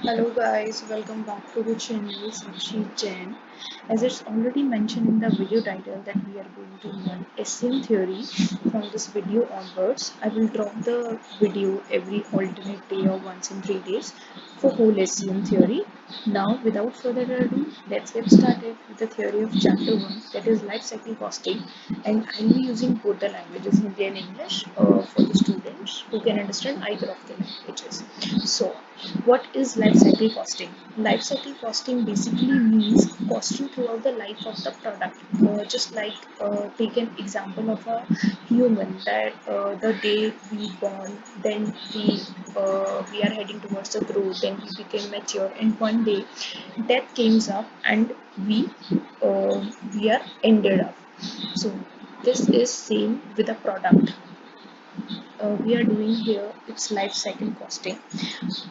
Hello guys, welcome back to the channel Sakshi Jain. As it's already mentioned in the video title that we are going to learn SEM theory from this video onwards. I will drop the video every alternate day or once in 3 days for whole SEM theory. Now without further ado, let's get started with the theory of chapter 1, that is life cycle costing, and I'll be using both the languages Hindi and English for the students who can understand either of the languages. So what is life cycle costing? Life cycle costing basically means costing throughout the life of the product. Just like take an example of a human that the day we born, then we are heading towards the growth, then we became mature, and one day death comes up and uh, we are ended up. So this is same with a product. We are doing here its life cycle costing.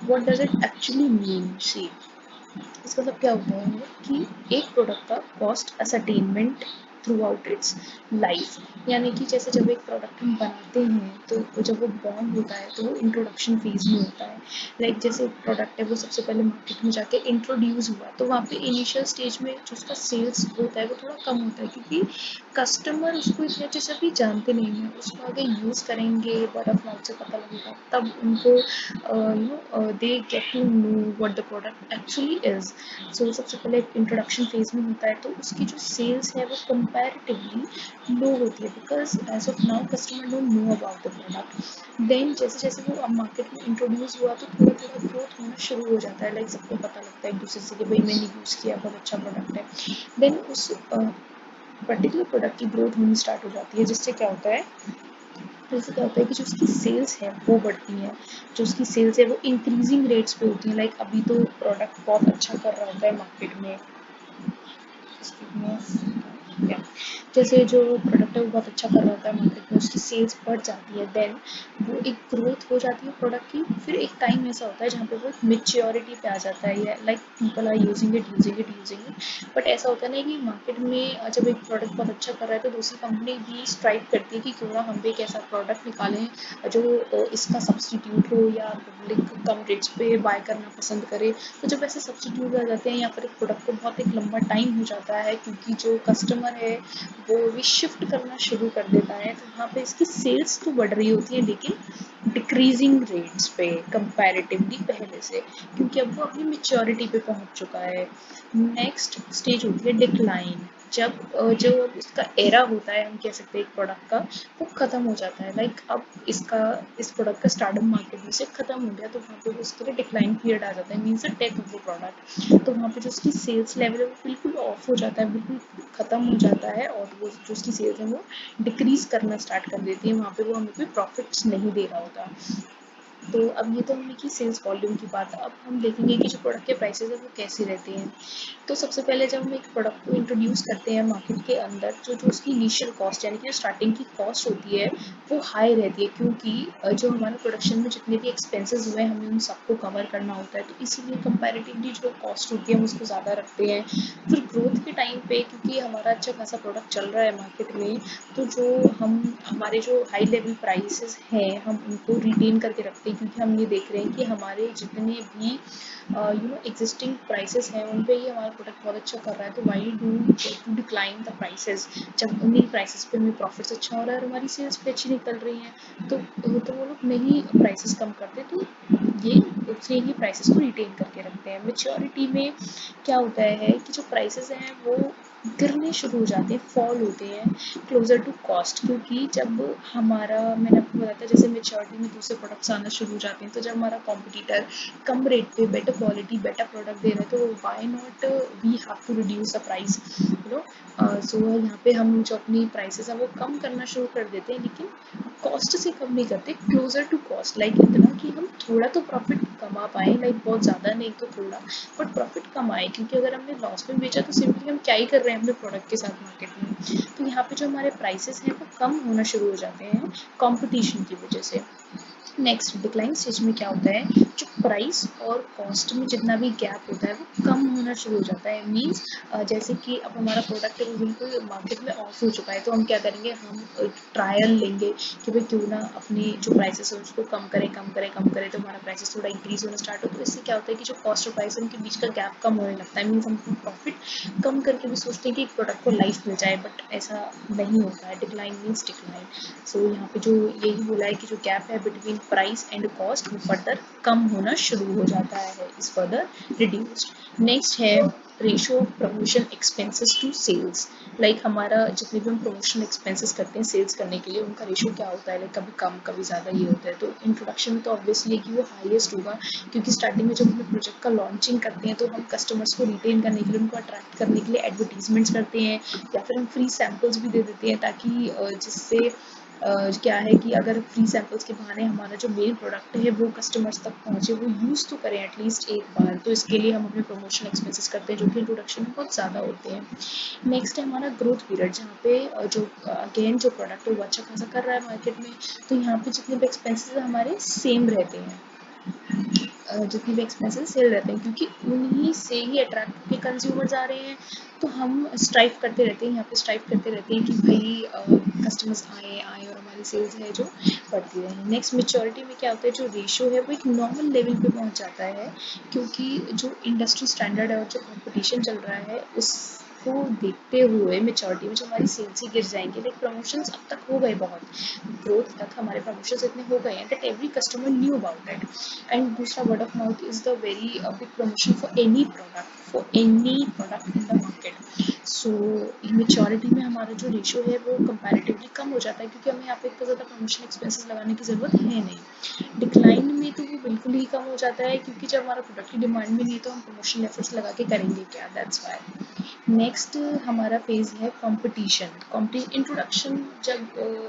What does it actually mean? See, इसका मतलब क्या होता है कि एक product का cost ascertainment through out it's life, यानी कि जैसे जब एक प्रोडक्ट हम बनाते हैं तो जब वो बॉर्न होता है तो वो इंट्रोडक्शन फेज में होता है। लाइक जैसे एक प्रोडक्ट है वो सबसे पहले मार्केट में जाके इंट्रोड्यूस हुआ तो वहाँ पे इनिशियल स्टेज में जो उसका सेल्स होता है वो थोड़ा कम होता है, क्योंकि कस्टमर उसको इतने अच्छे से अभी जानते नहीं हैं। उसको आगे यूज़ करेंगे, वर्ड ऑफ माउथ से पता लगेगा, तब उनको they get to know what the product actually is. So सबसे पहले इंट्रोडक्शन फेज में होता है तो उसकी जो सेल्स है वो कंपैरेटिवली लो होती है, because as of now customer don't know about the product. Then जैसे जैसे वो अब मार्केट में इंट्रोड्यूस हुआ तो थोड़ा थोड़ा ग्रोथ होना शुरू हो जाता है। लाइक सबको पता लगता है एक दूसरे से कि भाई मैंने यूज़ किया, बहुत अच्छा प्रोडक्ट है। देन उस पर्टिकुलर प्रोडक्ट की ग्रोथ होनी स्टार्ट हो जाती है, जिससे क्या होता है, तो इससे क्या होता है कि जो उसकी सेल्स है वो बढ़ती हैं। जो उसकी सेल्स है वो इंक्रीजिंग रेट्स पे होती हैं। लाइक अभी तो प्रोडक्ट बहुत अच्छा कर रहा होता है मार्केट में, या जैसे जो प्रोडक्ट है वो बहुत अच्छा कर रहा होता है मार्केट में, उसकी सेल्स बढ़ जाती है। देन वो एक ग्रोथ हो जाती है प्रोडक्ट की। फिर एक टाइम ऐसा होता है जहाँ पे वो मेच्योरिटी पे आ जाता है, या like people are using it. But ऐसा होता है ना कि मार्केट में जब एक प्रोडक्ट बहुत अच्छा कर रहा है तो दूसरी कंपनी भी स्ट्राइक करती है कि क्यों ना हम भी एक ऐसा प्रोडक्ट निकालें जो इसका सब्सटीट्यूट हो, या पब्लिक कम रेट्स पे बाय करना पसंद करे। तो जब ऐसे सब्सटीट्यूट आ जाते हैं या फिर एक प्रोडक्ट को बहुत एक लंबा टाइम हो जाता है, क्योंकि जो कस्टमर है वो भी शिफ्ट करना शुरू कर देता है, तो वहाँ पे इसकी सेल्स तो बढ़ रही होती है लेकिन डिक्रीजिंग रेट्स पे कंपैरेटिवली पहले से, क्योंकि अब वो अपनी मेच्योरिटी पे पहुंच चुका है। नेक्स्ट स्टेज होती है डिक्लाइन। जब जो इसका एरा होता है, हम कह सकते हैं एक प्रोडक्ट का, वो ख़त्म हो जाता है। लाइक अब इस प्रोडक्ट का स्टार्टअप मार्केट में से ख़त्म हो गया तो वहाँ पे उसके लिए डिक्लाइन पीरियड आ जाता है, means the death of the product. तो वहाँ पे जो उसकी सेल्स लेवल है वो बिल्कुल ऑफ हो जाता है, बिल्कुल ख़त्म हो जाता है, और वो जो उसकी सेल्स है वो डिक्रीज करना स्टार्ट कर देती है। वहाँ पे वो हमें कोई प्रॉफिट्स नहीं दे रहा होता। तो अब ये तो हमने की सेल्स वॉल्यूम की बात। अब हम देखेंगे कि जो प्रोडक्ट के प्राइसेस है वो कैसे रहते हैं। तो सबसे पहले जब हम एक प्रोडक्ट को इंट्रोड्यूस करते हैं मार्केट के अंदर, जो जो उसकी इनिशियल कॉस्ट यानी कि जो स्टार्टिंग की कॉस्ट होती है वो हाई रहती है, क्योंकि जो हमारे प्रोडक्शन में जितने भी एक्सपेंसेस हुए हैं हमें उन सबको कवर करना होता है, तो इसीलिए कंपैरेटिवली जो कॉस्ट होती है हम उसको ज़्यादा रखते हैं। फिर ग्रोथ के टाइम पे क्योंकि हमारा अच्छा खासा प्रोडक्ट चल रहा है मार्केट में, तो जो हम हमारे जो हाई लेवल प्राइसेस हैं हम उनको रिटेन करके रखते हैं, क्योंकि हम ये देख रहे हैं कि हमारे जितने भी एग्जिस्टिंग प्राइसेस हैं उन पे ही हमारा प्रोडक्ट बहुत अच्छा कर रहा है, तो why to decline the prices. जब उन्हीं प्राइसेस पे हमें प्रॉफिट्स अच्छा हो रहा है और हमारी सेल्स भी अच्छी निकल रही हैं, तो वो लोग नहीं प्राइसेस कम करते, तो ये उससे ही प्राइसेस को रिटेन करके रखते हैं। मेच्योरिटी में क्या होता है कि जो प्राइसेस हैं वो गिरने शुरू हो जाते हैं, फॉल होते हैं क्लोजर टू कॉस्ट, क्योंकि जब हमारा, मैंने आपको बताया था, जैसे मेच्योरिटी में दूसरे प्रोडक्ट्स आना शुरू हो जाते हैं, तो जब हमारा कॉम्पिटिटर कम रेट पे बेटर क्वालिटी बेटर प्रोडक्ट दे रहे हैं तो why not we have to reduce the price, you know. So यहाँ पे हम जो अपनी प्राइसेस है वो कम करना शुरू कर देते हैं, लेकिन कॉस्ट से कम नहीं करते, क्लोजर टू कॉस्ट, लाइक इतना कि हम थोड़ा तो प्रॉफिट कमा पाए, लाइक बहुत ज़्यादा नहीं तो थोड़ा, बट प्रॉफिट कम आए, क्योंकि अगर हमने लॉस में बेचा तो सिंपली हम क्या ही कर रहे हैं अपने प्रोडक्ट के साथ मार्केट में। तो यहाँ पे जो हमारे प्राइसेस हैं वो कम होना शुरू हो जाते हैं कंपटीशन की वजह से। नेक्स्ट डिक्लाइन स्टेज में क्या होता है, जो प्राइस और कॉस्ट में जितना भी गैप होता है वो कम होना शुरू हो जाता है। मीन्स जैसे कि अब हमारा प्रोडक्ट है वो बिल्कुल मार्केट में ऑफ हो चुका है, तो हम क्या करेंगे, हम ट्रायल लेंगे कि भाई क्यों ना अपनी जो प्राइसेस है उसको कम करें कम करें कम करें, तो हमारा प्राइसेस थोड़ा इंक्रीज होना स्टार्ट हो। तो इससे क्या होता है कि जो कॉस्ट और प्राइस है उनके बीच का गैप कम होने लगता है। मीन्स हम प्रॉफिट कम करके भी सोचते हैं कि एक प्रोडक्ट को लाइफ मिल जाए, बट ऐसा नहीं होता है। Decline means decline. सो यहाँ पे जो यही बोला है कि जो गैप है बिटवीन प्राइस एंड कॉस्ट वो फर्दर कम होना शुरू हो जाता है, इज फर्दर रिड्यूस्ड। नेक्स्ट है ratio of promotion expenses to sales. Like हमारा जितने भी हम प्रमोशन एक्सपेंसेस करते हैं सेल्स करने के लिए, उनका रेशियो क्या होता है, लाइक कभी कम कभी ज़्यादा ये होता है। तो इंट्रोडक्शन में तो ऑब्वियसली कि वो हाईएस्ट होगा, क्योंकि स्टार्टिंग में जब हम प्रोजेक्ट का लॉन्चिंग करते हैं तो हम कस्टमर्स को रिटेन करने के लिए, उनको अट्रैक्ट करने के लिए एडवर्टीजमेंट्स करते हैं, या फिर हम फ्री सैम्पल्स भी दे देते हैं, ताकि जिससे क्या है कि अगर फ्री सैम्पल्स के बहाने हमारा जो मेन प्रोडक्ट है वो कस्टमर्स तक पहुँचे, वो यूज़ तो करें एटलीस्ट एक बार। तो इसके लिए हम अपने प्रमोशन एक्सपेंसेस करते हैं, जो कि इंट्रोडक्शन में बहुत ज़्यादा होते हैं। नेक्स्ट है हमारा ग्रोथ पीरियड, जहाँ पे जो अगेन जो प्रोडक्ट है वो अच्छा खासा कर रहा है मार्केट में, तो यहाँ पे जितने भी एक्सपेंसेस हमारे सेम रहते हैं, जितने भी एक्सपेंसेस सेल रहते हैं, क्योंकि उन्हीं से ही अट्रैक्ट के कंज्यूमर्स आ रहे हैं। तो हम स्ट्राइव करते रहते हैं, यहाँ पे स्ट्राइव करते रहते हैं कि भाई कस्टमर्स आए आए और हमारी सेल्स है जो बढ़ती रहे। नेक्स्ट मेच्योरिटी में क्या होता है, जो रेशियो है वो एक नॉर्मल लेवल पे पहुंच जाता है, क्योंकि जो इंडस्ट्री स्टैंडर्ड है और जो कंपटीशन चल रहा है उसको देखते हुए मेच्योरिटी में जो हमारी सेल्स ही गिर जाएंगे। लाइक प्रमोशंस अब तक हो गए बहुत, ग्रोथ तक हमारे प्रमोशंस इतने हो गए हैं that every customer knew about it. And दूसरा, word of mouth is the very big promotion for any product in the market. So maturity में हमारा जो रेशियो है वो कंपैरेटिवली कम हो जाता है, क्योंकि हमें यहाँ पे इतना ज़्यादा प्रमोशन एक्सपेंसेस लगाने की ज़रूरत है नहीं। डिक्लाइन में तो वो बिल्कुल ही कम हो जाता है, क्योंकि जब हमारा प्रोडक्ट की डिमांड भी नहीं तो हम प्रमोशन एफर्ट्स लगा के करेंगे क्या, दैट्स वाई। नेक्स्ट हमारा फेज है कंपटीशन। इंट्रोडक्शन, जब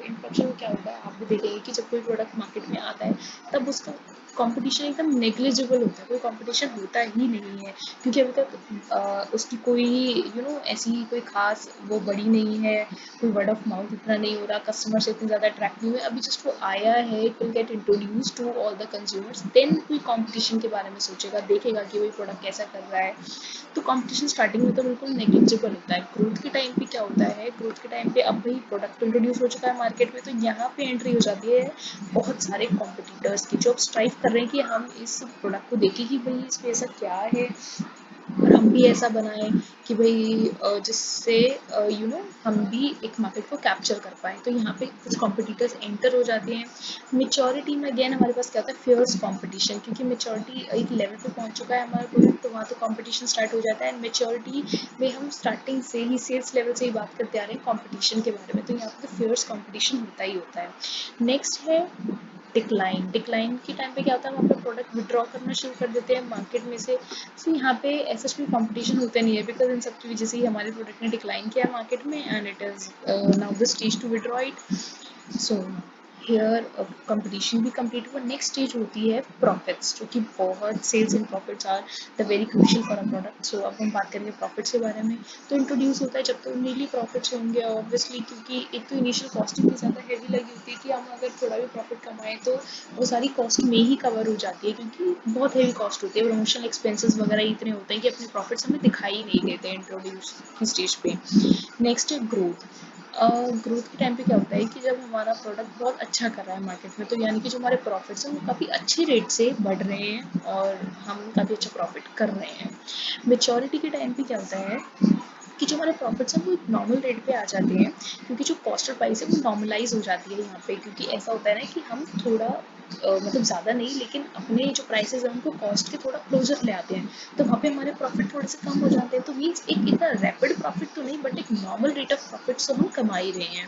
इंट्रोडक्शन में क्या होता है, आप भी देखेंगे कि जब कोई प्रोडक्ट मार्केट में आता है तब उसका कंपटीशन एकदम नेग्लिजिबल होता है, कोई कंपटीशन होता ही नहीं है, क्योंकि अभी तक उसकी कोई ऐसी कोई खास वो बड़ी नहीं है, कोई वर्ड ऑफ माउथ इतना नहीं हो रहा, कस्टमर से इतनी ज़्यादा अट्रैक्ट नहीं हुए, अभी जस्ट वो आया है, it will get introduce to all the consumers, then कोई कंपटीशन के बारे में सोचेगा, देखेगा कि वही प्रोडक्ट कैसा कर रहा है। तो कंपटीशन स्टार्टिंग में तो बिल्कुल नेग्लिजिबल होता है। ग्रोथ के टाइम पे क्या होता है, ग्रोथ के टाइम पे अब भाई प्रोडक्ट इंट्रोड्यूस हो चुका है मार्केट में, तो यहाँ पे एंट्री हो जाती है बहुत सारे कॉम्पिटिटर्स की, जो अब स्ट्राइव कर रहे हैं कि हम इस प्रोडक्ट को देखें कि भाई इसमें ऐसा क्या है और हम भी ऐसा बनाएं कि भाई जिससे हम भी एक मार्केट को कैप्चर कर पाएँ। तो यहाँ पे कुछ कॉम्पिटिटर्स एंटर हो जाते हैं। मेच्योरिटी में अगेन हमारे पास क्या होता है, फियर्स कॉम्पिटिशन, क्योंकि मेच्योरिटी एक लेवल पे पहुँच चुका है हमारा प्रोडक्ट, तो वहाँ तो कॉम्पिटिशन स्टार्ट हो जाता है। एंड मेच्योरिटी में हम स्टार्टिंग से ही सेल्स लेवल से ही बात करते आ रहे हैं कॉम्पिटिशन के बारे में, तो यहाँ पे तो फियर्स कॉम्पिटिशन होता ही होता है। नेक्स्ट है डिक्लाइन। डिक्लाइन के टाइम पे क्या होता है, हम अपना प्रोडक्ट विड्रॉ करना शुरू कर देते हैं मार्केट में से। सो यहाँ पे ऐसा कोई कंपटीशन होता नहीं है, बिकॉज इन सब की वजह से ही हमारे प्रोडक्ट ने डिक्लाइन किया मार्केट में, and it is now the stage to withdraw it. So here competition भी कंप्लीट हुआ। नेक्स्ट स्टेज होती है प्रॉफिट्स, जो कि बहुत sales and profits are the very crucial for a product. So अब हम बात करेंगे प्रॉफिट्स के बारे में। तो इंट्रोड्यूस होता है जब तो मेनली प्रॉफिट्स होंगे ऑब्वियसली, क्योंकि एक तो इनिशियल कॉस्ट इतनी ज़्यादा हैवी लगी होती है कि हम अगर थोड़ा भी प्रॉफिट कमाएं तो वो सारी कॉस्ट में ही कवर हो जाती है, क्योंकि बहुत हैवी कॉस्ट होती है, प्रमोशनल एक्सपेंसेस वगैरह इतने होते हैं कि अपने प्रॉफिट्स हमें दिखाई नहीं देते इंट्रोड्यूस की स्टेज पे। नेक्स्ट है ग्रोथ। ग्रोथ के टाइम पे क्या होता है कि जब हमारा प्रोडक्ट बहुत अच्छा कर रहा है मार्केट में, तो यानी कि जो हमारे प्रॉफिट्स हैं वो काफ़ी अच्छे रेट से बढ़ रहे हैं और हम काफ़ी अच्छा प्रॉफिट कर रहे हैं। मेच्योरिटी के टाइम पे क्या होता है कि जो हमारे प्रॉफिट्स हैं वो एक नॉर्मल रेट पे आ जाते हैं, क्योंकि जो कॉस्ट और प्राइस है वो नॉर्मलाइज हो जाती है यहाँ पे, क्योंकि ऐसा होता है ना कि हम थोड़ा मतलब ज़्यादा नहीं लेकिन अपने जो प्राइसेस हैं उनको कॉस्ट के थोड़ा क्लोजर ले आते हैं, तो वहाँ पे हमारे प्रॉफिट थोड़े से कम हो जाते हैं। तो मीन्स एक इतना रैपिड प्रॉफिट तो नहीं, बट एक नॉर्मल रेट ऑफ प्रॉफिट्स तो हम कमा ही रहे हैं।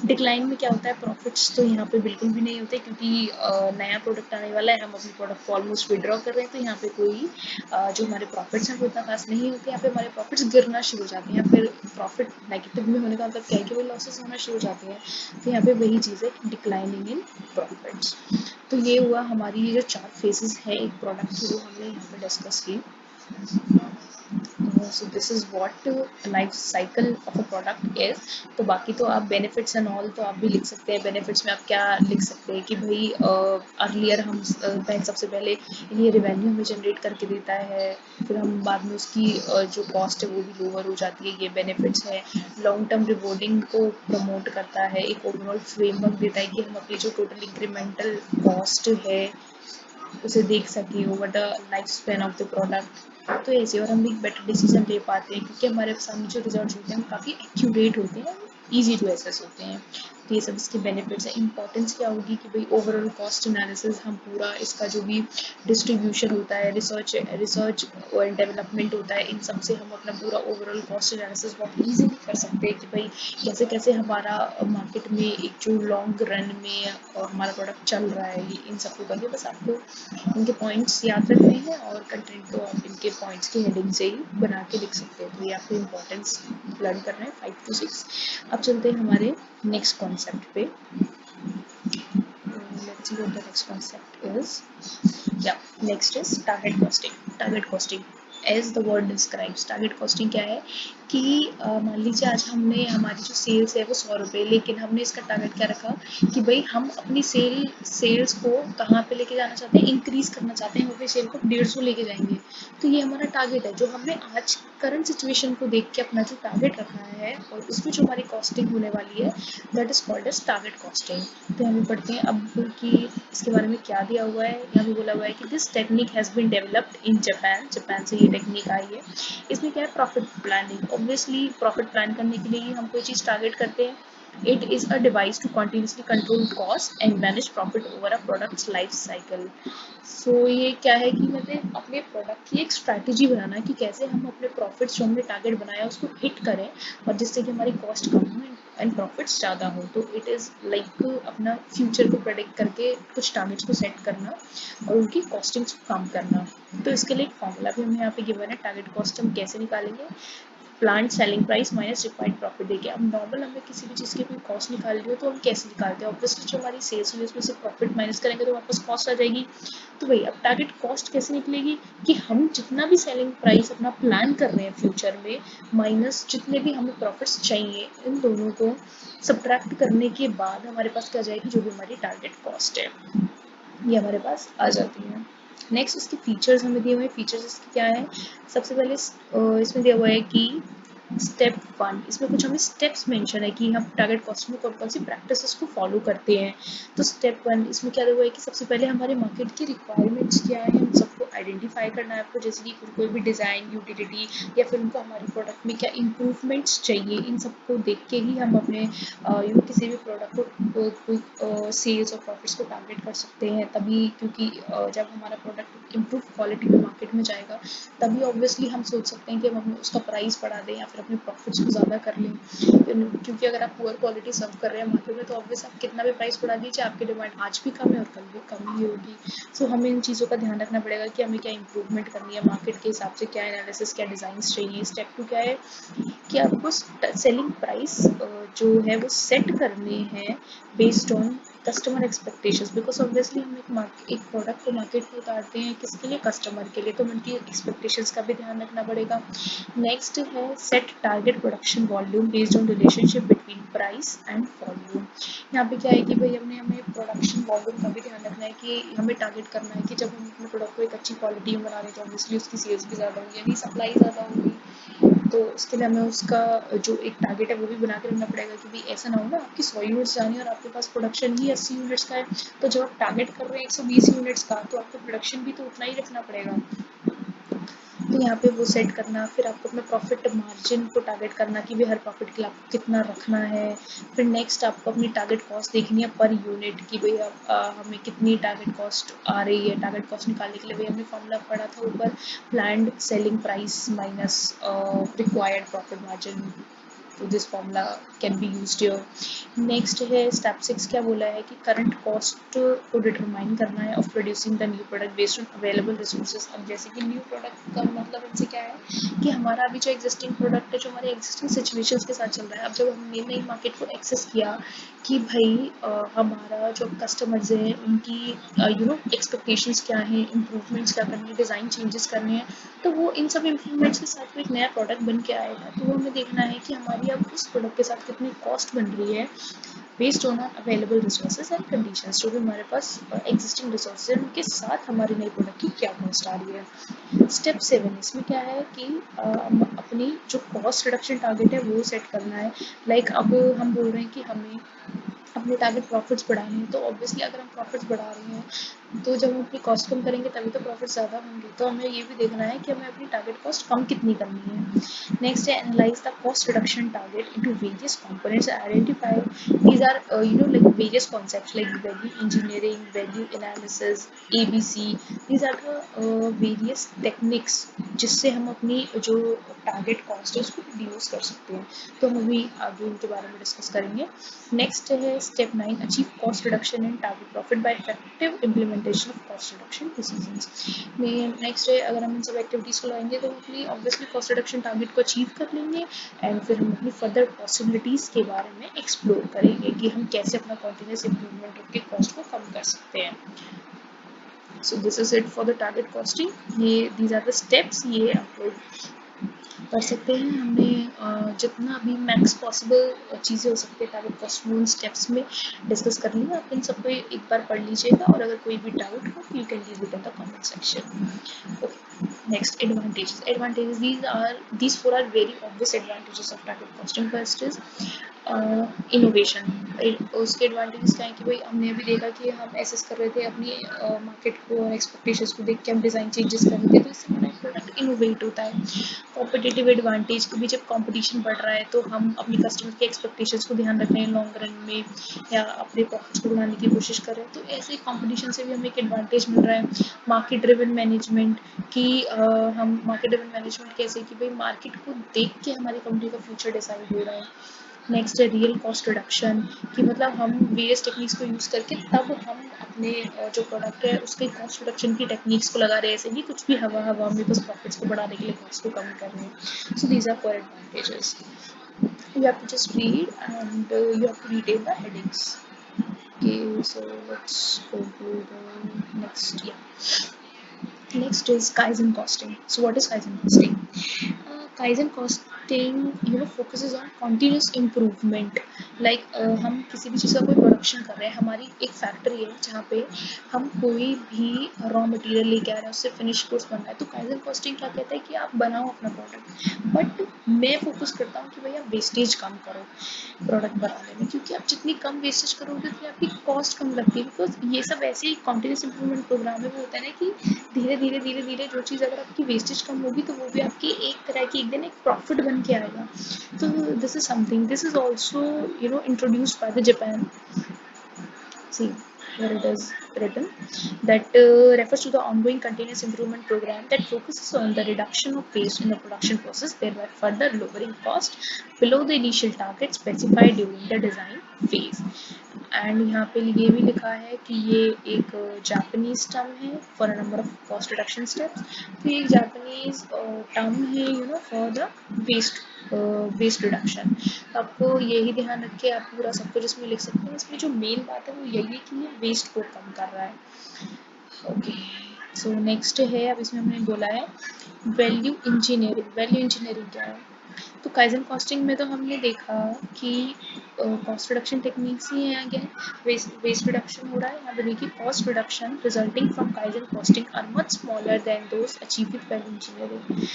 डिक्लाइन में क्या होता है, प्रॉफिट्स तो यहाँ पे बिल्कुल भी नहीं होते, क्योंकि नया प्रोडक्ट आने वाला है, हम अपने प्रोडक्ट को ऑलमोस्ट विड्रॉ कर रहे हैं, तो यहाँ पे कोई जो हमारे प्रॉफिट्स हैं वो इतना खास नहीं होते, यहाँ पे हमारे प्रॉफिट्स गिरना शुरू हो जाते हैं, या फिर प्रॉफिट नेगेटिव में होने का मतलब क्या है कि वो लॉसेस होना शुरू हो जाते हैं। तो यहाँ पे वही चीज़ है, डिक्लाइनिंग इन प्रॉफिट्स। तो ये हुआ हमारी ये जो 4 फेजेस है एक प्रोडक्ट की, वो हमने यहाँ पे डिस्कस की। So this is what life cycle of a product is. तो बाकी तो आप बेनिफिट्स एंड ऑल तो आप भी लिख सकते हैं। बेनिफिट्स में आप क्या लिख सकते हैं कि भाई अर्लियर हम सबसे पहले ये रिवेन्यू हमें जनरेट करके देता है, फिर हम बाद में उसकी जो कॉस्ट है वो भी लोअर हो जाती है, ये बेनिफिट्स है। लॉन्ग टर्म रिवॉर्डिंग को प्रमोट करता है, एक ओवरऑल फ्रेमवर्क देता है कि हम अपनी जो टोटल इंक्रीमेंटल कॉस्ट है उसे देख सकें over the life span of the product. तो ऐसे और हम एक बेटर डिसीजन ले पाते हैं क्योंकि हमारे सामने जो रिजल्ट होते हैं वो काफ़ी एक्यूरेट होते हैं, ईजी टू एसेस होते हैं। तो ये सब इसके बेनिफिट्स हैं। इंपॉर्टेंस क्या होगी कि भाई ओवरऑल कॉस्ट एनालिसिस हम पूरा इसका जो भी डिस्ट्रीब्यूशन होता है, रिसर्च और डेवलपमेंट होता है, इन सब से हम अपना पूरा ओवरऑल कॉस्ट एनालिसिस बहुत ईजीली कर सकते हैं कि भाई कैसे कैसे हमारा मार्केट में एक जो लॉन्ग रन में हमारा प्रोडक्ट चल रहा है, ये इन सबको करके बस आपको इनके पॉइंट्स याद रखने हैं और कंटेंट तो आप इनके पॉइंट्स की हेडिंग से ही बना के लिख सकते हैं। तो ये आपको इंपॉर्टेंस लर्न करना है 5 to 6। अब चलते हैं हमारे नेक्स्ट कॉन्सेप्ट पे। Let's see what the next concept is. Yeah, next is target costing. Target costing, as the word describes, target costing क्या है कि मान लीजिए आज हमने हमारी जो सेल्स है वो 100 रुपये, लेकिन हमने इसका टारगेट क्या रखा कि भाई हम अपनी सेल्स को कहाँ पे लेके जाना चाहते हैं, इंक्रीज करना चाहते हैं, हम अपनी सेल को 150 लेके जाएंगे। तो ये हमारा टारगेट है जो हमने आज करंट सिचुएशन को देख के अपना जो टारगेट रखा है और उसमें जो हमारी कॉस्टिंग होने वाली है that is called as target costing. तो हम पढ़ते हैं अब कि इसके बारे में क्या दिया हुआ है। यहाँ भी बोला हुआ है कि this technique has been developed in Japan, Japan से ये टेक्निक आई है। इसमें क्या है, profit planning. Obviously profit plan करने के लिए ही हम कोई चीज़ टारगेट करते हैं। It is a device to continuously control cost and manage profit over a product's life cycle. So ये क्या है कि मतलब अपने प्रोडक्ट की एक स्ट्रैटेजी बनाना है कि कैसे हम अपने प्रॉफिट्स जो हमने टारगेट बनाया उसको हिट करें और जिससे कि हमारी कॉस्ट कम हो एंड प्रॉफिट्स ज़्यादा हो। तो इट इज़ लाइक अपना फ्यूचर को प्रेडिक्ट करके कुछ टारगेट्स को सेट करना और उनकी कॉस्टिंग्स को कम करना। तो इसके लिए एक फॉर्मूला भी हमें यहाँ पे गिवन है। टारगेट कॉस्ट हम कैसे निकालेंगे, plant selling price minus required profit देखिए। अब नॉर्मल हमें किसी भी चीज़ की कोई कॉस्ट निकालनी हो तो हम कैसे निकालते हैं, ऑब्वियसली जो हमारी सेल्स हुई उसमें से प्रॉफिट माइनस करेंगे तो वापस कॉस्ट आ जाएगी। तो भाई अब टारगेट कॉस्ट कैसे निकलेगी कि हम जितना भी सेलिंग प्राइस अपना प्लान कर रहे हैं फ्यूचर में माइनस जितने भी हमें प्रॉफिट्स चाहिए, इन दोनों को सब्ट्रैक्ट करने के बाद हमारे पास क्या जाएगी, जो भी हमारी टारगेट कॉस्ट है ये हमारे पास आ जाती है। नेक्स्ट इसके फीचर्स हमें दिए हुए हैं। फीचर्स इसके क्या है, सबसे पहले इसमें दिया हुआ है कि स्टेप 1, इसमें कुछ हमें स्टेप्स मेंशन है कि हम टारगेट कॉस्ट में कौन कौन सी प्रैक्टिसेस को फॉलो करते हैं। तो स्टेप 1 इसमें क्या दिया हुआ है कि सबसे पहले हमारे मार्केट की रिक्वायरमेंट्स क्या है, हम सबको आइडेंटिफाई करना है आपको, जैसे कि कोई भी डिज़ाइन, यूटिलिटी या फिर उनको हमारे प्रोडक्ट में क्या इम्प्रूवमेंट्स चाहिए, इन सबको देख के ही हम अपने किसी भी प्रोडक्ट को कोई सेल्स और प्रॉफिट्स को टारगेट कर सकते हैं। तभी क्योंकि जब हमारा प्रोडक्ट इम्प्रूव क्वालिटी में मार्केट में जाएगा तभी ऑब्वियसली हम सोच सकते हैं कि हम उसका प्राइस बढ़ा दें या फिर अपने प्रॉफिट्स को ज़्यादा कर लें। क्योंकि अगर आप पुअर क्वालिटी सर्व कर रहे हैं मार्केट में तो ऑब्वियस आप कितना भी प्राइस बढ़ा दीजिए आपकी डिमांड आज भी कम है और कल भी कम ही होगी। सो हमें इन चीज़ों का ध्यान रखना पड़ेगा कि हमें क्या इंप्रूवमेंट करनी है, मार्केट के हिसाब से क्या एनालिसिस, क्या डिज़ाइंस चाहिए। स्टेप 2 क्या है कि आपको सेलिंग प्राइस जो है वो सेट करने हैं based on customer expectations, because obviously हम एक प्रोडक्ट को मार्केट में उतारते हैं किसके लिए, कस्टमर के लिए, तो उनकी एक्सपेक्टेशंस का भी ध्यान रखना पड़ेगा। नेक्स्ट है set target production volume based on relationship between price and volume. यहाँ पे क्या है कि भाई हमें प्रोडक्शन वॉल्यूम का भी ध्यान रखना है कि हमें टारगेट करना है कि जब हम अपने प्रोडक्ट को एक अच्छी क्वालिटी में बना रहे हैं तो ऑब्वियसली उसकी सेल्स भी ज़्यादा होगी, यानी सप्लाई ज़्यादा होगी। तो उसके लिए हमें उसका जो एक टारगेट है वो भी बना के रखना पड़ेगा कि भाई ऐसा ना हो ना आपकी 100 यूनिट्स जानी है और आपके पास प्रोडक्शन ही 80 यूनिट्स का है। तो जब आप टारगेट कर रहे हैं 120 यूनिट्स का तो आपको प्रोडक्शन भी तो उतना ही रखना पड़ेगा। तो यहाँ पे वो सेट करना, फिर आपको अपना प्रॉफिट मार्जिन को टारगेट करना कि भी हर प्रॉफिट के लिए आपको कितना रखना है। फिर नेक्स्ट आपको अपनी टारगेट कॉस्ट देखनी है पर यूनिट की भाई हमें कितनी टारगेट कॉस्ट आ रही है। टारगेट कॉस्ट निकालने के लिए भाई हमने फॉर्मूला पढ़ा था ऊपर, planned selling price minus required profit margin. तो this formula can be used here. Next है स्टेप 6, क्या बोला है कि करंट कॉस्ट को डिटरमाइन करना है of producing the new product based on available resources. अब जैसे कि न्यू प्रोडक्ट का मतलब इनसे क्या है कि हमारा अभी जो एग्जिस्टिंग प्रोडक्ट है, जो हमारे एग्जिस्टिंग सिचुएशंस के साथ चल रहा है, अब जब हमने नई मार्केट को एक्सेस किया कि भाई हमारा जो कस्टमर्स हैं उनकी एक्सपेक्टेशंस क्या हैं, इम्प्रूवमेंट्स क्या करनी है, डिज़ाइन चेंजेस करने हैं, तो वो इन सब इम्प्रूवमेंट्स के साथ एक नया प्रोडक्ट बन के आएगा। तो वो हमें देखना है कि हमारी अब उस प्रोडक्ट के साथ कितनी कॉस्ट बन रही है based on our available resources and conditions. जो भी हमारे पास एग्जिस्टिंग रिसोर्सेज है उनके साथ हमारी नई प्रोडक्ट की क्या कॉस्ट आ रही है। स्टेप 7 इसमें क्या है कि अपनी जो कॉस्ट रिडक्शन टारगेट है वो सेट करना है। लाइक अब हम बोल रहे हैं कि हमें अपने टारगेट प्रॉफिट्स बढ़ाने हैं, तो ऑब्वियसली अगर हम प्रॉफिट्स बढ़ा रहे हैं तो जब हम अपनी कॉस्ट कम करेंगे तभी तो प्रॉफिट ज़्यादा होंगे। तो हमें ये भी देखना है कि हमें अपनी टारगेट कॉस्ट कम कितनी करनी है। नेक्स्ट है analyse the cost reduction target into various components, identify these are like various concepts like value engineering, value analysis, ABC। These are the various techniques जिससे हम अपनी जो टारगेट कॉस्ट है उसको रिड्यूस कर सकते हैं। तो हम अभी आगे उनके बारे में डिस्कस करेंगे। नेक्स्ट है step 9, achieve cost reduction and target profit by effective implementation of cost reduction decisions. Next है अगर हम इन सब एक्टिविटीज़ को लाएंगे तो अपनी ऑब्वियसली कॉस्ट रिडक्शन टारगेट को अचीव कर लेंगे एंड फिर हम अपनी फर्दर पॉसिबिलिटीज़ के बारे में एक्सप्लोर करेंगे कि हम कैसे अपना कॉन्टिन्यूस इम्प्रूवमेंट रख के कॉस्ट को कम कर सकते हैं। So this is it for the target costing. ये दीज आर द स्टेप्स, ये आप लोग कर सकते हैं। हमने जितना भी मैक्स पॉसिबल चीज़ें हो सकती है टारगेट कॉस्ट उन स्टेप्स में डिस्कस कर लिया। आप इन सबको एक बार पढ़ लीजिएगा और अगर कोई भी डाउट हो you can leave it in the comment section. Okay, next advantages these four are very obvious advantages of target costing. First is innovation. उसके एडवांटेजेस क्या है कि भाई हमने अभी देखा कि हम एसेस कर रहे थे अपनी मार्केट को और एक्सपेक्टेशंस को देख के हम डिज़ाइन चेंजेस कर रहे थे, तो इससे हमारा प्रोडक्ट इनोवेट होता है। कॉम्पिटिटिव एडवांटेज, कभी जब कंपटीशन बढ़ रहा है तो हम अपने कस्टमर के एक्सपेक्टेशंस को ध्यान रख रहे हैं लॉन्ग रन में या अपने प्रॉफिट्स को बढ़ाने की कोशिश कर रहे हैं, तो ऐसे कंपटीशन से भी हमें एक एडवांटेज मिल रहा है। मार्केट ड्रिवन मैनेजमेंट कि हम मार्केट ड्रिवन मैनेजमेंट कैसे कि भाई मार्केट को देख के हमारी कंपनी का फ्यूचर डिसाइड हो रहा है। नेक्स्ट है रियल कॉस्ट रिडक्शन कि मतलब हम वेरियस टेक्निक्स को यूज़ करके तब हम अपने जो प्रोडक्ट है उसके कॉस्ट रिडक्शन की टेक्निक्स को लगा रहे हैं, ऐसे नहीं कुछ भी हवा हवा में बस प्रॉफिट्स को बढ़ाने के लिए कॉस्ट को कम कर रहे हैं। So these are four advantages. You have to just read and you have to retain the headings. Okay, so let's go to the next. Next is Kaizen costing. So what is Kaizen costing? Kaizen costing focuses on continuous improvement. Like हम किसी भी चीज़ का कोई production कर रहे हैं, हमारी एक फैक्ट्री है जहाँ पे हम कोई भी रॉ मटेरियल लेके आ रहे हैं, उससे फिनिश गुड्स बन रहा है। तो काइजन कॉस्टिंग क्या कहता है कि आप बनाओ अपना प्रोडक्ट, बट मैं फोकस करता हूँ कि भैया वेस्टेज कम करो प्रोडक्ट बनाने में, क्योंकि आप जितनी कम वेस्टेज करोगे उतनी आपकी कॉस्ट कम लगती है। बिकॉज ये सब ऐसे ही कॉन्टिन्यूस इंप्रूवमेंट प्रोग्राम है, वो होता है ना कि धीरे धीरे धीरे धीरे जो चीज़ अगर आपकी वेस्टेज कम होगी तो वो भी आपकी एक तरह की एक दिन एक प्रॉफिट बन के आएगा। तो this is something, this is also introduced by the Japan. See where it is written that refers to the ongoing continuous improvement program that focuses on the reduction of waste in the production process, thereby further lowering cost below the initial target specified during the design phase. And यहाँ पे ये भी लिखा है कि ये एक Japanese term है for a number of cost reduction steps. तो ये एक जापानीज टर्म है for the waste waste reduction. तो आपको यही ध्यान रख के आप पूरा सब कुछ इसमें लिख सकते हैं। इसमें जो मेन बात है वो यही है कि ये वेस्ट को कम कर रहा है। ओके, सो नेक्स्ट है, अब इसमें हमने बोला है वैल्यू इंजीनियरिंग। वैल्यू इंजीनियरिंग क्या है? तो काइजन कॉस्टिंग में तो हमने देखा कि कॉस्ट रिडक्शन टेक्निक्स ही हैं। अगेन वेस्ट रिडक्शन हो रहा है यहाँ पे। देखिए cost reduction resulting from kaizen costing are much smaller than those achieve with value engineering,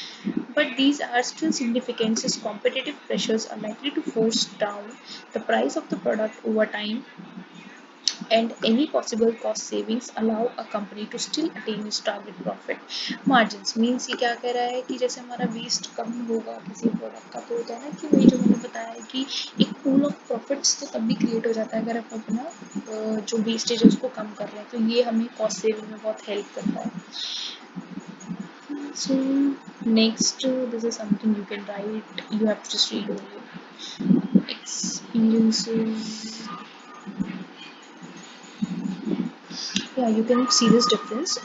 but these are still significant as competitive pressures are likely to force down the price of the product over time, and any possible cost savings allow a company to still attain its target profit margins. Means ये क्या कह रहा है कि जैसे हमारा waste कम होगा किसी प्रोडक्ट का, तो होता है ना कि वही जो मैंने बताया है कि एक पूल ऑफ प्रॉफिट्स तो तब भी क्रिएट हो जाता है अगर आप अपना जो वेस्टेज है उसको कम कर रहे हैं। तो ये हमें कॉस्ट सेविंग में बहुत हेल्प करता है। So next, this is something you can write. You have to just read only. experiences. Yeah, you can see this difference.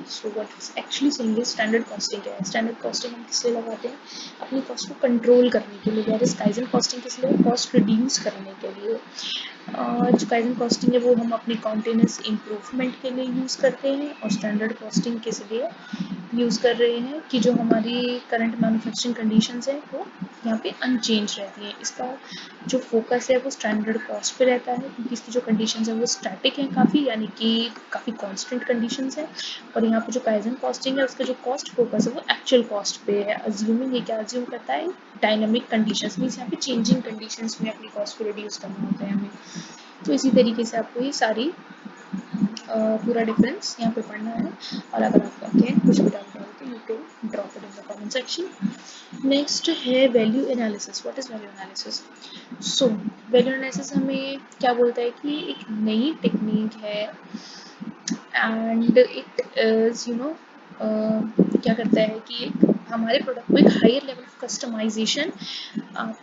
So what it's actually saying is standard costing क्या है. Standard costing हम किस लिए लगाते हैं, अपनी cost को control करने के लिए. वेयर इज काइजन कॉस्टिंग किस लिए, कॉस्ट रिड्यूस करने के लिए. जो काइजन कॉस्टिंग है वो हम अपनी कॉन्टिन्यूस इम्प्रूवमेंट के लिए यूज़ करते हैं, और स्टैंडर्ड कॉस्टिंग किस लिए यूज़ कर रहे हैं कि जो हमारी करंट मैन्युफैक्चरिंग कंडीशंस है वो यहाँ पे अनचेंज रहती है. इसका जो फोकस है वो स्टैंडर्ड कॉस्ट पे रहता है, क्योंकि इसकी जो कंडीशंस है वो स्टैटिक है काफ़ी, यानी कि काफ़ी कांस्टेंट कंडीशंस है. और यहाँ पे जो काइजन कॉस्टिंग है उसका जो कॉस्ट फोकस है वो एक्चुअल कॉस्ट पे है. अज्यूमिंग, ये क्या अज्यूम करता है, डायनामिक कंडीशंस मीन्स यहाँ पे चेंजिंग कंडीशंस में अपनी कॉस्ट को रिड्यूस करना होता है हमें. तो इसी तरीके से आपको ये सारी पूरा डिफरेंस यहाँ पे पढ़ना है. और अगर आपका अगेन कुछ भी डाउट है तो you can drop it in the comment section. Next है value analysis. What is value analysis. So value analysis हमें क्या बोलता है कि एक नई टेक्निक है, एंड इट इज क्या करता है कि एक हमारे प्रोडक्ट में एक higher level of customization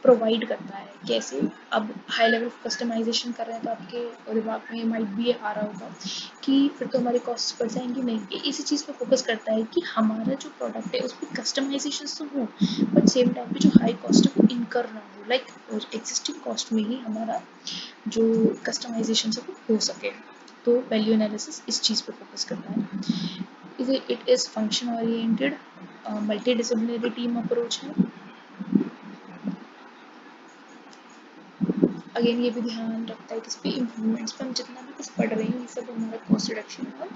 provide करता है. कैसे, अब हाई लेवल ऑफ कस्टमाइजेशन कर रहे हैं तो आपके दिमाग में माइट भी आ रहा होगा कि फिर तो हमारी कॉस्ट बढ़ जाएंगी. नहीं, ये इसी चीज़ पे फोकस करता है कि हमारा जो प्रोडक्ट है उसमें कस्टमाइजेशन तो हो, बट सेम टाइम पे जो हाई कॉस्ट है वो इनकर ना हो. लाइक एग्जिस्टिंग कॉस्ट में ही हमारा जो कस्टमाइजेशन है वो हो सके. तो वैल्यू एनालिसिस इस चीज़ पे फोकस करता है. It is function oriented multi disciplinary team approach है. अगेन ये भी ध्यान रखता है कि इस पे इम्प्रूवमेंट्स पे हम जितना भी कुछ पढ़ रहे हैं ये सब हमारा कॉस्ट रिडक्शन और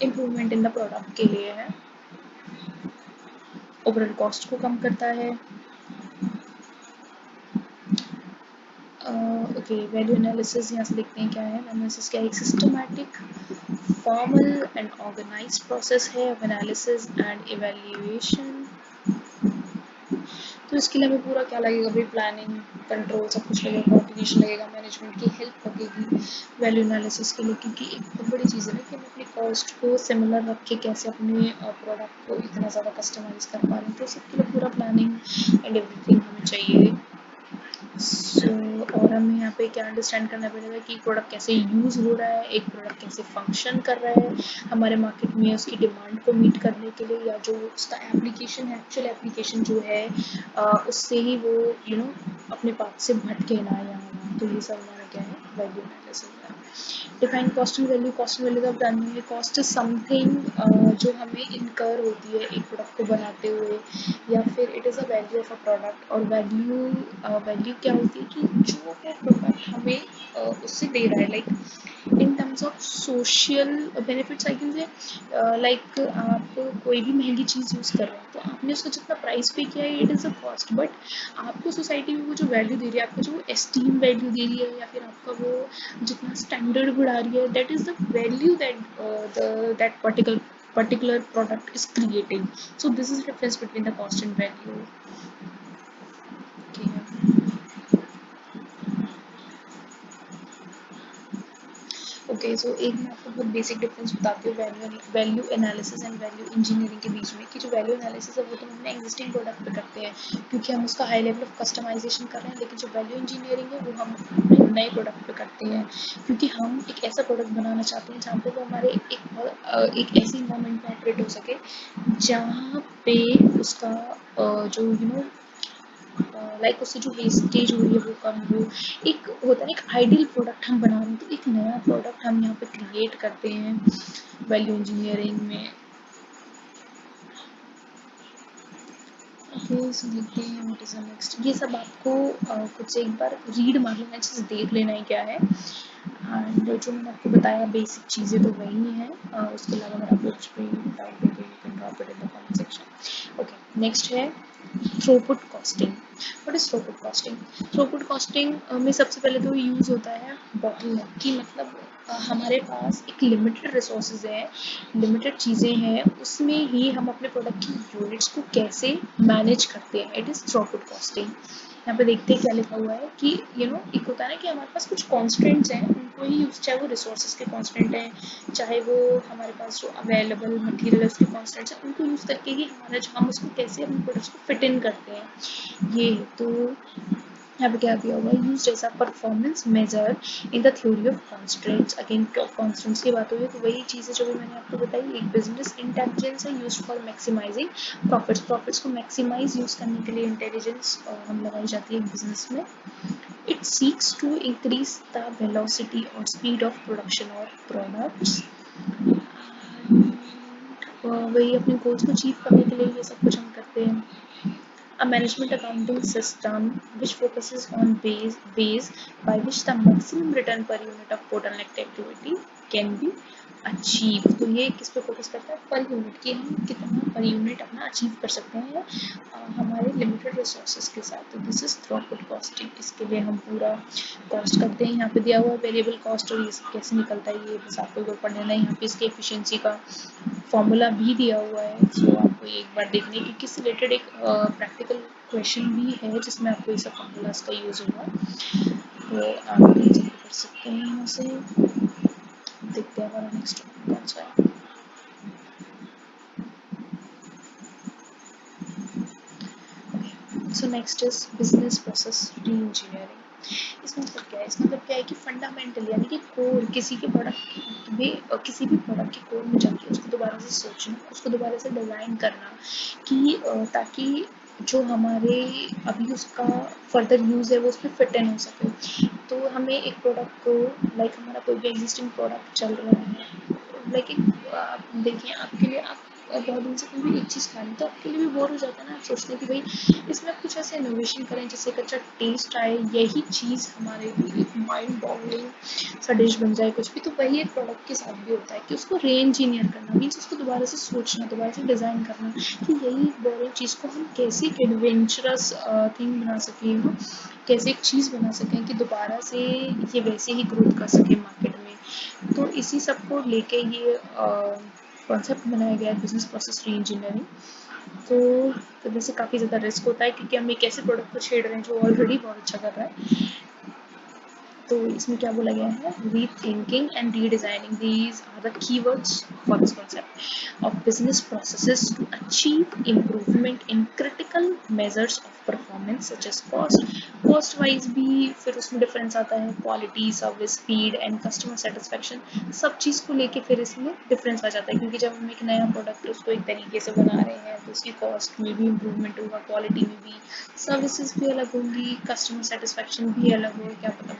इम्प्रूवमेंट इन द प्रोडक्ट के लिए है. ओवरऑल कॉस्ट को कम करता है. ओके, वैल्यू एनालिसिस यहाँ से देखते हैं क्या है. एनालिसिस क्या है, एक systematic formal and organized process है ऑफ एनालिसिस एंड इवैल्यूएशन. तो इसके लिए हमें पूरा क्या लगेगा भाई, प्लानिंग, कंट्रोल, सब कुछ लगेगा, कोऑर्डिनेशन लगेगा, मैनेजमेंट की हेल्प लगेगी वैल्यू एनालिसिस के लिए. क्योंकि एक बहुत बड़ी चीज़ है ना कि हम अपनी कॉस्ट को सिमिलर रख के कैसे अपने प्रोडक्ट को इतना ज़्यादा कस्टमाइज कर पा रहे हैं. तो सबके लिए पूरा प्लानिंग एंड एवरीथिंग हमें चाहिए. सो और हमें यहाँ पे क्या अंडरस्टैंड करना पड़ेगा कि प्रोडक्ट कैसे यूज़ हो रहा है, एक प्रोडक्ट कैसे फंक्शन कर रहा है हमारे मार्केट में, उसकी डिमांड को मीट करने के लिए, या जो उसका एप्लीकेशन है, एक्चुअल एप्लीकेशन जो है उससे ही वो अपने पाथ से भटके ना या ना. तो ये सब हमारा क्या है, वैल्यू एनालिसिस है. Define cost and value. Cost and value का जानना है. कॉस्ट इज समथिंग जो हमें इनकर होती है एक प्रोडक्ट को बनाते हुए, या फिर it is a value of a product. और वैल्यू वैल्यू क्या होती है कि जो वो प्रोडक्ट हमें उससे दे रहा है, like in terms of social benefits I can say. Like आप कोई भी महंगी चीज़ यूज़ कर रहे हैं तो आपने उसका जितना प्राइस पे किया है it is a cost, but आपको सोसाइटी में वो जो वैल्यू दे रही है, आपको जो एस्टीम वैल्यू दे रही है, या फिर आपका वो जितना स्टैंडर्ड बढ़ा रही है, that is the value that particular product is creating. So this is the difference between the cost and value. Okay. Okay, so एक मैं आपको बहुत बेसिक डिफरेंस बताती हूँ value analysis and value engineering के बीच में. कि जो वैल्यू एनालिसिस है वो तो हम अपने एग्जिस्टिंग प्रोडक्ट पे करते हैं क्योंकि हम उसका हाई लेवल ऑफ कस्टमाइजेशन कर रहे हैं. लेकिन जो वैल्यू इंजीनियरिंग है वो हम अपने नए प्रोडक्ट पे करते हैं क्योंकि हम एक ऐसा प्रोडक्ट बनाना चाहते हैं जहाँ पे वो हमारे एक ऐसी इन्वायरमेंट में ऑपरेट हो सके जहाँ पे उसका जो लाइक उससे जो वेस्टेज हो रही है वो कम हो. एक होता है ना, एक आइडियल प्रोडक्ट हम बना रहे हैं, तो एक नया प्रोडक्ट हम यहाँ पे क्रिएट करते हैं वैल्यू इंजीनियरिंग में. ओके, सो देखते हैं व्हाट इज द नेक्स्ट. ये सब आपको खुद से एक बार रीड मार लेना, चीज़ देख लेना है क्या है. एंड जो मैंने आपको बताया बेसिक चीज़ें तो वही हैं. उसके अलावा अगर आप कुछ भी डाउट है तो you can drop it in the comment section. Okay, next है throughput costing. What is throughput costing. Throughput costing में सबसे पहले तो यूज़ होता है बॉटलनेक की. मतलब हमारे पास एक लिमिटेड रिसोर्सेज है, लिमिटेड चीज़ें हैं, उसमें ही हम अपने प्रोडक्ट की यूनिट्स को कैसे मैनेज करते हैं. It is throughput costing. यहाँ पे देखते हैं क्या लिखा हुआ है कि एक होता है ना कि हमारे पास कुछ कॉन्स्टेंट्स हैं, उनको ही यूज़, चाहे वो रिसोर्सेज के कॉन्स्टेंट हैं, चाहे वो हमारे पास जो अवेलेबल मटीरियल उसके कॉन्स्टेंट्स हैं, उनको यूज़ करके ही हम उसको कैसे अपने प्रोडक्ट्स को फिट इन करते हैं. ये तो यहाँ पे क्या दिया हुआ है, used as a performance measure in the theory of constants. Again constants की बात हुई तो वही चीज़ें जो भी मैंने आपको बताई, एक बिजनेस इंटेलिजेंस है use for maximizing profits. Profits को मैक्सिमाइज यूज करने के लिए इंटेलिजेंस हम लगाई जाती है एक बिजनेस में। It seeks to increase the velocity और speed of production of products. वही अपने गोल्स को अचीव करने के लिए ये सब कुछ हम करते हैं। A management accounting system which focuses on ways by which the maximum return per unit of bottleneck activity can be achieve. तो ये किस पे फोकस करता है, पर यूनिट की हम कितना पर यूनिट अपना अचीव कर सकते हैं हमारे लिमिटेड रिसोर्सेज के साथ। तो दिस इज थ्रूपुट कॉस्टिंग। इसके लिए हम पूरा कॉस्ट करते हैं। यहाँ पे दिया हुआ वेरिएबल कॉस्ट और ये सब कैसे निकलता है ये बस आपको ऊपर पढ़ लेना है। यहाँ पे इसकी एफिशिएंसी का फॉर्मूला भी दिया हुआ है, सो आपको एक बार देखने क्योंकि इससे रिलेटेड एक प्रैक्टिकल क्वेश्चन भी है जिसमें आपको ये सब फॉर्मूलाज का यूज़ होगा। तो आप इन सब कर सकते हैं यहाँ से। देखते हैं हमारा नेक्स्ट टॉपिक कौन सा है। सो नेक्स्ट इज बिजनेस प्रोसेस री इंजीनियरिंग। इसका मतलब क्या है, इसका मतलब क्या है कि फंडामेंटल यानी कि कोर किसी के प्रोडक्ट में, किसी भी प्रोडक्ट के कोर में जाके उसको दोबारा से सोचना, उसको दोबारा से डिज़ाइन करना कि ताकि जो हमारे अभी उसका फर्दर यूज़ है वो उस पर फिट इन हो सके। तो हमें एक प्रोडक्ट को, लाइक हमारा कोई भी एग्जिस्टिंग प्रोडक्ट चल रहा है, लाइक आप देखिए आपके लिए, आप बहुत दिन से कोई भी एक चीज़ खा रही तो आपके लिए भी बोर हो जाता है ना, आप सोचते हैं कि भाई इसमें आप कुछ ऐसे इनोवेशन करें जिससे एक अच्छा टेस्ट आए, यही चीज़ हमारे लिए एक माइंड बॉगलिंग सा डिश बन जाए कुछ भी। तो वही एक प्रोडक्ट के साथ भी होता है कि उसको री इंजीनियर करना मीन्स उसको दोबारा से सोचना, दोबारा से डिज़ाइन करना कि यही बोरिंग चीज़ को हम कैसे एक एडवेंचरस थिंग बना सकें, कैसे एक चीज़ बना सकें कि दोबारा से ये वैसे ही ग्रोथ कर सके मार्केट में। तो इसी सब को लेके ये कॉन्सेप्ट बनाया गया है बिजनेस प्रोसेस री इंजीनियरिंग। तो वैसे काफ़ी ज़्यादा रिस्क होता है क्योंकि हम एक ऐसे प्रोडक्ट को छेड़ रहे हैं जो ऑलरेडी बहुत अच्छा कर रहा है। तो इसमें क्या बोला गया है, rethinking and redesigning these are the keywords for this concept of business processes to achieve improvement in critical measures of performance such as cost. Cost wise भी फिर उसमें डिफरेंस आता है, quality, service, speed and customer satisfaction, सब चीज़ को लेके फिर इसमें डिफरेंस आ जाता है क्योंकि जब हम एक नया प्रोडक्ट उसको एक तरीके से बना रहे हैं तो उसकी कॉस्ट में भी इम्प्रूवमेंट होगा, क्वालिटी में भी, सर्विसेज भी अलग होंगी, कस्टमर सेटिस्फेक्शन भी अलग हो। क्या पता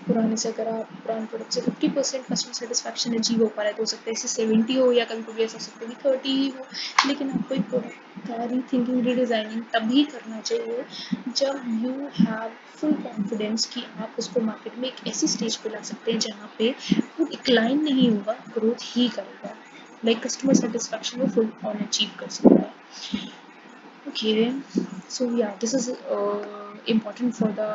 पुराने से अगर आप पुराने प्रोडक्ट से 50% कस्टमर सेटिस्फेक्शन अचीव हो पा रहा है तो हो सकता है इसे 70 हो, या कभी कभी ऐसा हो सकता है कि 30 ही हो। लेकिन आपको एक प्रोडक्ट का री थिंकिंग री डिज़ाइनिंग तभी करना चाहिए जब यू हैव फुल कॉन्फिडेंस कि आप उसको मार्केट में एक ऐसी स्टेज पे ला सकते हैं जहाँ पे वो डिक्लाइन नहीं होगा, ग्रोथ ही करेगा, लाइक कस्टमर सेटिस्फेक्शन वो फुल ऑन अचीव कर सकता है। Okay, so yeah, this is important for the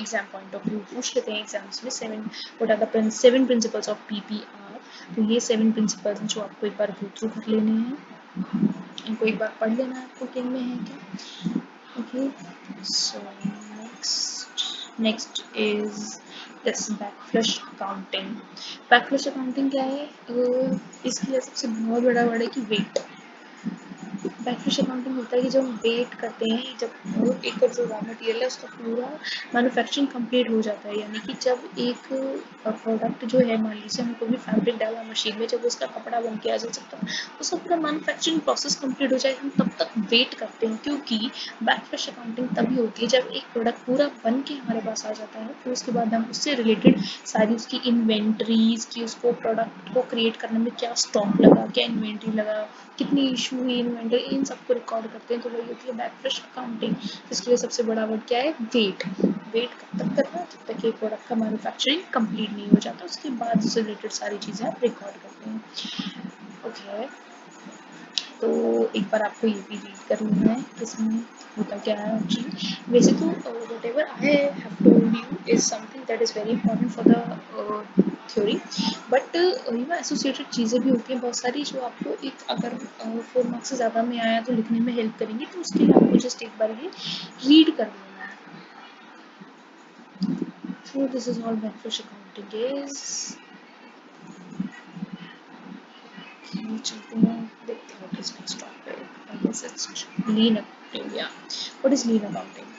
exam point of view. पूछ लेते हैं एग्जाम्स में seven, what are the seven principles of PPR। तो ये सेवन प्रिंसिपल्स हैं जो आपको एक बार गो थ्रू कर लेने हैं, इनको एक बार पढ़ लेना है आपको कि इनमें है क्या। Okay, so next is this backflush accounting. Backflush accounting क्या है, इसके लिए सबसे बहुत बड़ा वर्ड है कि वेट। बैकफिश अकाउंटिंग होता है कि जब हम वेट करते हैं, जब एक जो रॉ मटेरियल है उसका पूरा मैन्युफैक्चरिंग कंप्लीट हो जाता है, यानी कि जब एक प्रोडक्ट जो है, मान लीजिए हम कोई भी फैब्रिक डाला मशीन में, जब उसका कपड़ा बन के आ जा सकता है, उसका पूरा मैन्युफैक्चरिंग प्रोसेस कंप्लीट हो जाए, हम तब तक वेट करते हैं क्योंकि बैकफिश अकाउंटिंग तभी होती है जब एक प्रोडक्ट पूरा बन के हमारे पास आ जाता है, फिर उसके बाद हम उससे रिलेटेड सारी उसकी इन्वेंट्रीज की, उसको प्रोडक्ट को क्रिएट करने में क्या स्टॉक लगा, क्या इन्वेंट्री लगा, कितनी इशू हुई इन्वेंट्री, इन सबको रिकॉर्ड करते हैं। तो वही होती है बैकफ्रेश अकाउंटिंग, जिसके लिए सबसे बड़ा वर्ड क्या है, वेट। वेट कब तक करना, जब तक एक प्रोडक्ट का मैन्युफैक्चरिंग कंप्लीट नहीं हो जाता, उसके बाद उससे रिलेटेड सारी चीज़ें आप रिकॉर्ड करते हैं। ओके, तो एक बार आपको ये भी रीड कर लेना है कि इसमें होता क्या है एक्चुअली। वैसे तो what ever I have told you is something that is very important for the theory, but you know associated चीज़ें भी होती हैं बहुत सारी जो आपको एक अगर 4 मार्क्स से ज़्यादा में आया तो लिखने में हेल्प करेंगी, तो उसके लिए आपको जस्ट एक बार ये रीड कर लेना है। So this is all Backfish accounting is। चलते हैं देखते हैं किस next topic. I guess it's lean accounting, yeah। What is lean accounting?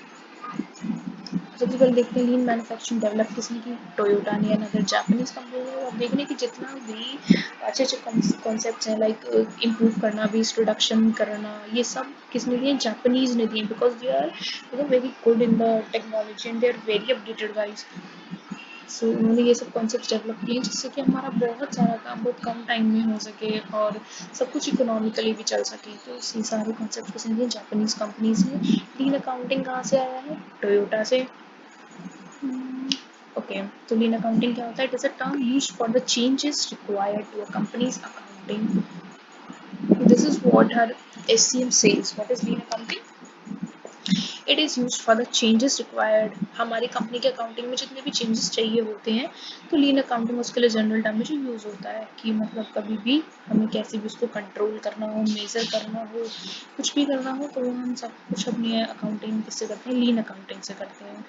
सबसे पहले देखते हैं लीन मैन्युफैक्चरिंग डेवलप किसने की, टोयोटा ने, अनदर जापानीज कंपनी है। अब देखने की जितना भी अच्छे अच्छे कॉन्सेप्ट्स हैं लाइक इम्प्रूव करना, वेस्ट रिडक्शन करना, ये सब किसने दिए, जापानीज ने दिए, because they are very good in the technology and they are very updated guys. So उन्होंने ये सब कॉन्सेप्ट डेवलप किए जिससे कि हमारा बहुत सारा काम बहुत कम टाइम में हो सके और सब कुछ इकोनॉमिकली भी चल सके। तो ये सारे कॉन्सेप्ट किसने दिए, जापानीज कंपनीज ने। लीन अकाउंटिंग कहाँ से आया है, टोयोटा से। ओके, तो लीन अकाउंटिंग क्या होता है, it is a term used for the changes required to a company's accounting. This is what her SCM says. What is lean accounting? It is use for the changes required. हमारी company के accounting में जितने भी changes चाहिए होते हैं तो लीन accounting उसके लिए जनरल टर्म में जो यूज़ होता है कि मतलब कभी भी हमें कैसे भी उसको कंट्रोल करना हो, मेजर करना हो, कुछ भी करना हो, तो हम सब कुछ अपनी अकाउंटिंग किससे करते हैं, लीन अकाउंटिंग से करते हैं।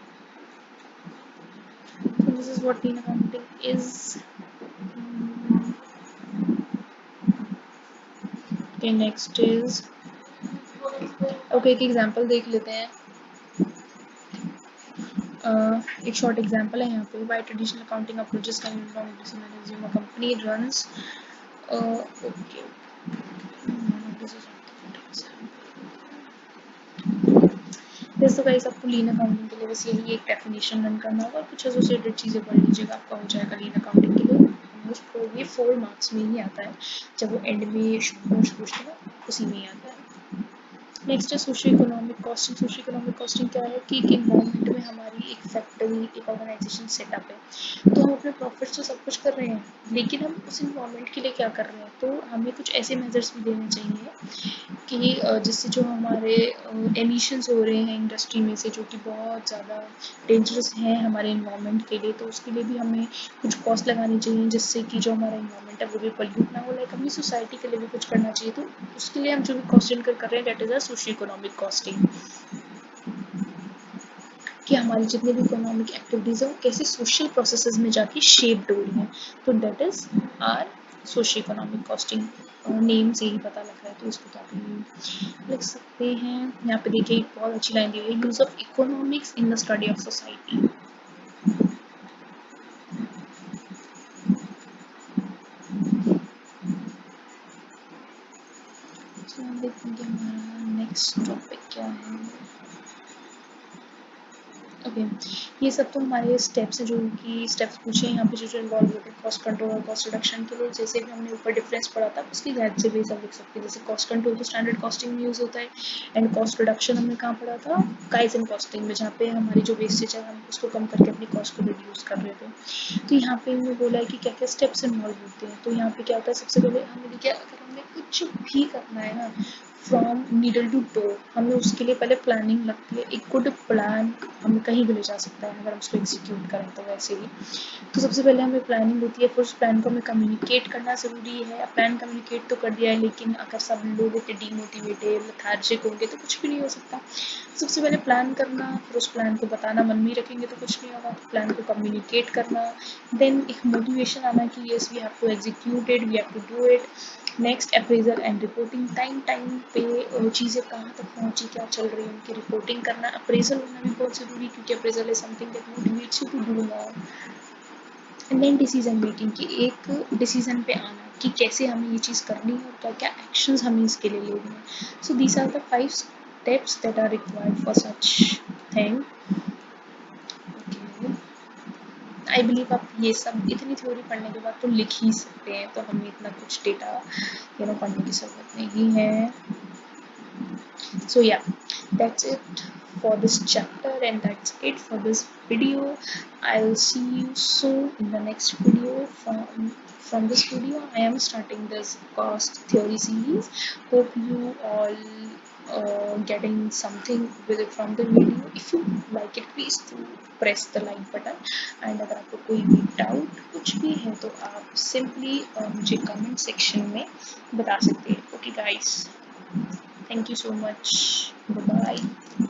This is what lean accounting is. Okay, next is, okay एक एग्जांपल देख लेते हैं। एक शॉर्ट एग्जांपल है यहाँ पे, by traditional accounting approaches can manage company runs. Okay, वैसे तो गाइस आपको लीन अकाउंटिंग के लिए बस यही एक डेफिनेशन रन करना होगा और कुछ एसोसिएटेड चीज़ें पढ़ लीजिएगा, आपका हो जाएगा लीन अकाउंटिंग के लिए। मोस्ट प्रोबेबली 4 मार्क्स में ही आता है, जब वो एंड में मोस्ट पूछते हैं ना उसी में ही आता है। नेक्स्ट है socio economic costing. Socio economic costing क्या है कि एक इन्वायरमेंट में हमारी एक फैक्ट्री, एक ऑर्गेनाइजेशन सेटअप है, तो हम अपने प्रॉफिट से सब कुछ कर रहे हैं, लेकिन हम उस इन्वायरमेंट के लिए क्या कर रहे हैं, तो हमें कुछ ऐसे मेजर्स भी देने चाहिए कि जिससे जो हमारे एमिशंस हो रहे हैं इंडस्ट्री में से जो कि बहुत ज़्यादा डेंजरस हैं हमारे इन्वायरमेंट के लिए, तो उसके लिए भी हमें कुछ कॉस्ट लगानी चाहिए जिससे कि जो हमारा इन्वायरमेंट है वो भी पॉल्यूट ना हो। लाइक अपनी सोसाइटी के लिए भी कुछ करना चाहिए, तो उसके लिए हम जो भी कॉस्ट इनकर कर रहे हैं that is a socio economic costing, कि हमारी जितनी भी इकोनॉमिक एक्टिविटीज़ है वो कैसे सोशल प्रोसेसेस में जाके शेप्ड हो रही हैं, तो that is our socio economic costing. Name से ही पता लग रहा है, तो इसको तो आप लिख सकते हैं। यहाँ पे देखिए एक बहुत अच्छी लाइन दी हुई है, use of economics in the study of society. देखेंगे हमारा नेक्स्ट टॉपिक क्या है। ओके, ये सब तो हमारे स्टेप्स हैं जो कि स्टेप्स पूछे हैं यहाँ पे जो इन्वॉल्व होते हैं कॉस्ट कंट्रोल और कॉस्ट रिडक्शन के लिए। जैसे भी हमने ऊपर डिफरेंस पढ़ा था उसकी हेल्प से भी सब लिख सकते हैं। जैसे कॉस्ट कंट्रोल तो स्टैंडर्ड कॉस्टिंग में यूज़ होता है, एंड कॉस्ट रिडक्शन हमने कहाँ पढ़ा था, काइजन कॉस्टिंग में, जहाँ पे हमारी जो वेस्टेज है हम उसको कम करके अपनी कॉस्ट को रिड्यूस कर रहे थे। तो यहाँ पे हमने बोला है कि क्या क्या स्टेप्स इन्वॉल्व होते हैं। तो यहाँ पे क्या होता है, सबसे पहले हमें देखिए अगर हमें कुछ भी करना है ना फ्रॉम नीडल टू टो, हमें उसके लिए पहले प्लानिंग लगती है। एक गुड प्लान हमें कहीं भी ले जा सकता है अगर हम उसको एग्जीक्यूट करें तो। वैसे ही तो सबसे पहले हमें प्लानिंग होती है, फिर उस प्लान को हमें कम्युनिकेट करना ज़रूरी है। प्लान कम्युनिकेट तो कर दिया है, लेकिन अगर सब लोग इतने डीमोटिवेटेड लेथार्जिक होंगे तो कुछ भी नहीं हो सकता। सबसे पहले प्लान करना, फिर उस प्लान को बताना, मन में रखेंगे तो कुछ नहीं होगा। प्लान को कम्युनिकेट करना, देन एक मोटिवेशन आना कि yes we have to execute it, we have to do it. Next appraisal and reporting, time time पे चीज़ें कहाँ तक पहुँची, क्या चल रही है उनकी रिपोर्टिंग करना। अप्रेजल होना भी बहुत ज़रूरी, क्योंकि appraisal is something that motivates you to do more. And then decision making, कि एक डिसीजन पे आना कि कैसे हमें ये चीज़ करनी है और क्या क्या एक्शंस हमें इसके लिए लेने हैं। So these are the 5 steps that are required for such thing. I believe आप ये सब इतनी थ्योरी पढ़ने के बाद तो लिख ही सकते हैं, तो हमें इतना कुछ डेटा पढ़ने की ज़रूरत नहीं है। So yeah, that's it for this chapter and that's it for this video. I'll see you soon in the next video. From this video I am starting this cost theory series. Hope you all getting something with it from the video. If you like it, please do press the like button, and अगर आपको कोई भी doubt कुछ भी है तो आप simply मुझे कमेंट सेक्शन में बता सकते हैं। Okay guys, thank you so much. Bye bye.